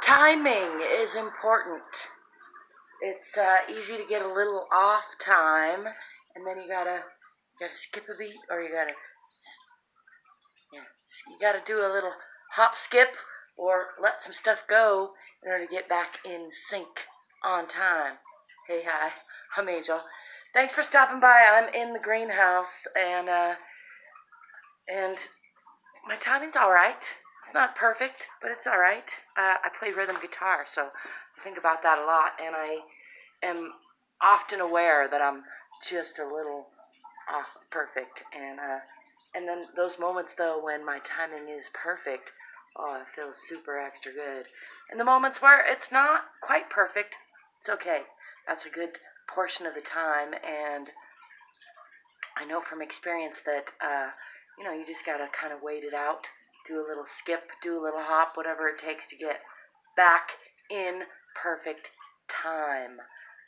Timing is important. It's easy to get a little off time, and then you gotta skip a beat, or you gotta do a little hop skip, or let some stuff go in order to get back in sync on time. Hey, hi, I'm Angel. Thanks for stopping by. I'm in the greenhouse, and my timing's all right. It's not perfect, but it's all right. I play rhythm guitar, so I think about that a lot, and I am often aware that I'm just a little off perfect, and then those moments though when my timing is perfect, oh, it feels super extra good. And the moments where it's not quite perfect, it's okay. That's a good portion of the time, and I know from experience that you just gotta kind of wait it out, do a little skip, do a little hop, whatever it takes to get back in perfect time.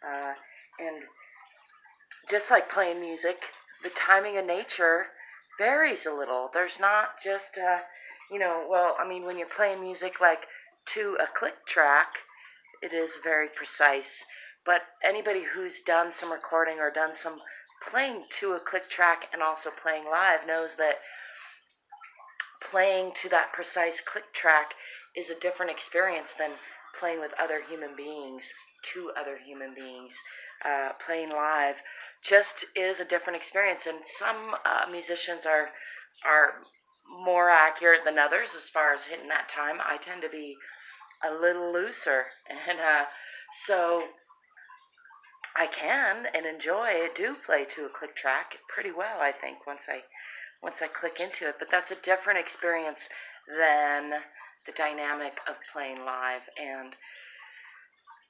And just like playing music, the timing of nature varies a little. There's not just, when you're playing music like to a click track, it is very precise. But anybody who's done some recording or done some playing to a click track and also playing live knows that playing to that precise click track is a different experience than playing with other human beings, to other human beings. Playing live just is a different experience, and some musicians are more accurate than others as far as hitting that time. I tend to be a little looser, and so I can and do play to a click track pretty well, I think, once I click into it. But that's a different experience than the dynamic of playing live. And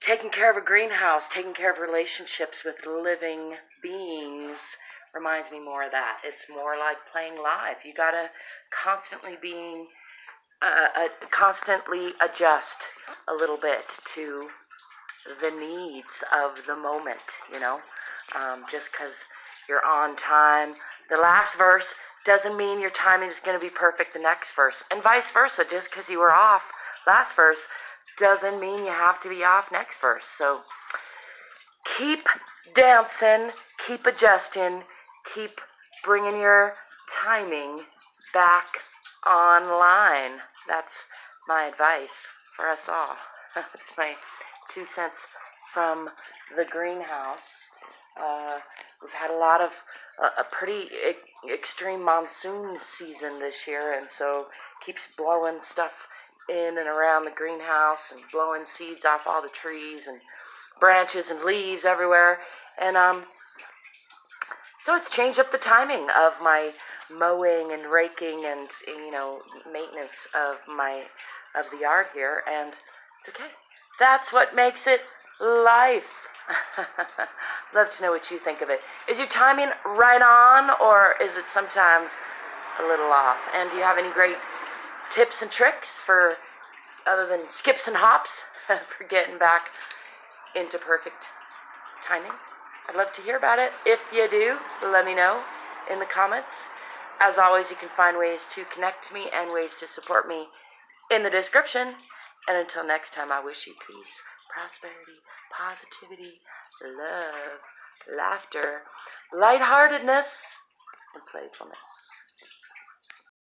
taking care of a greenhouse, taking care of relationships with living beings reminds me more of that. It's more like playing live. You gotta constantly constantly adjust a little bit to the needs of the moment, just because you're on time. The last verse doesn't mean your timing is going to be perfect the next verse, and vice versa. Just because you were off last verse doesn't mean you have to be off next verse. So keep dancing, keep adjusting, keep bringing your timing back online. That's my advice for us all. It's my 2 cents from the greenhouse. We've had a pretty extreme monsoon season this year, and so keeps blowing stuff in and around the greenhouse and blowing seeds off all the trees and branches and leaves everywhere. And so it's changed up the timing of my mowing and raking and maintenance of the yard here, and it's okay. That's what makes it life. Love to know what you think of it. Is your timing right on, or is it sometimes a little off? And do you have any great tips and tricks for, other than skips and hops, for getting back into perfect timing? I'd love to hear about it. If you do, let me know in the comments. As always, you can find ways to connect to me and ways to support me in the description. And until next time, I wish you peace, prosperity, positivity, love, laughter, lightheartedness, and playfulness.